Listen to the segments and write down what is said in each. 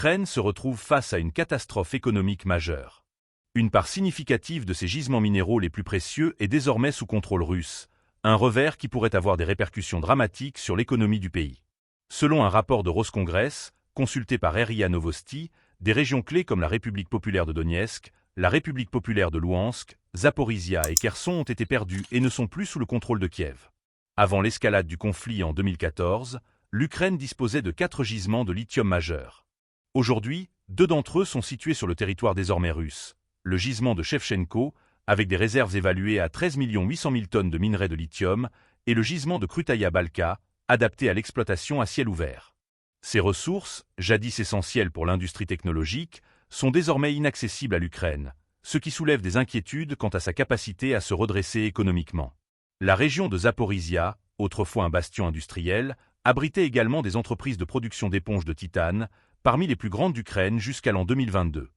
L'Ukraine se retrouve face à une catastrophe économique majeure. Une part significative de ses gisements minéraux les plus précieux est désormais sous contrôle russe, un revers qui pourrait avoir des répercussions dramatiques sur l'économie du pays. Selon un rapport de Roscongress, consulté par RIA Novosti, des régions clés comme la République populaire de Donetsk, la République populaire de Louhansk, Zaporizhia et Kherson ont été perdues et ne sont plus sous le contrôle de Kiev. Avant l'escalade du conflit en 2014, l'Ukraine disposait de 4 gisements de lithium majeurs. Aujourd'hui, 2 d'entre eux sont situés sur le territoire désormais russe. Le gisement de Shevchenko, avec des réserves évaluées à 13 800 000 tonnes de minerais de lithium, et le gisement de Krutaya Balka, adapté à l'exploitation à ciel ouvert. Ces ressources, jadis essentielles pour l'industrie technologique, sont désormais inaccessibles à l'Ukraine, ce qui soulève des inquiétudes quant à sa capacité à se redresser économiquement. La région de Zaporizhia, autrefois un bastion industriel, abritait également des entreprises de production d'éponges de titane, parmi les plus grandes d'Ukraine jusqu'à l'an 2022.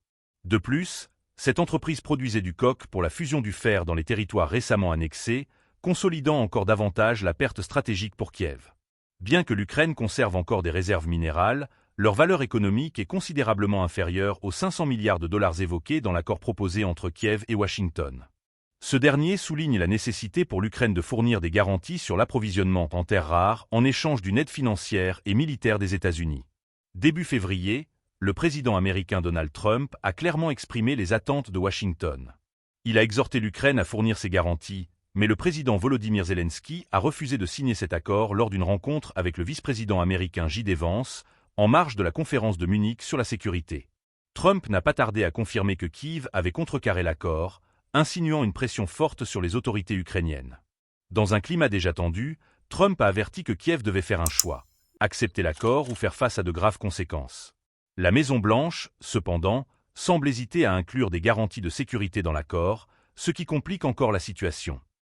De plus, cette entreprise produisait du coke pour la fusion du fer dans les territoires récemment annexés, consolidant encore davantage la perte stratégique pour Kiev. Bien que l'Ukraine conserve encore des réserves minérales, leur valeur économique est considérablement inférieure aux 500 milliards de dollars évoqués dans l'accord proposé entre Kiev et Washington. Ce dernier souligne la nécessité pour l'Ukraine de fournir des garanties sur l'approvisionnement en terres rares en échange d'une aide financière et militaire des États-Unis. Début février, le président américain Donald Trump a clairement exprimé les attentes de Washington. Il a exhorté l'Ukraine à fournir ces garanties, mais le président Volodymyr Zelensky a refusé de signer cet accord lors d'une rencontre avec le vice-président américain J.D. Vance, en marge de la conférence de Munich sur la sécurité. Trump n'a pas tardé à confirmer que Kiev avait contrecarré l'accord, insinuant une pression forte sur les autorités ukrainiennes. Dans un climat déjà tendu, Trump a averti que Kiev devait faire un choix, accepter l'accord ou faire face à de graves conséquences. La Maison-Blanche, cependant, semble hésiter à inclure des garanties de sécurité dans l'accord, ce qui complique encore la situation.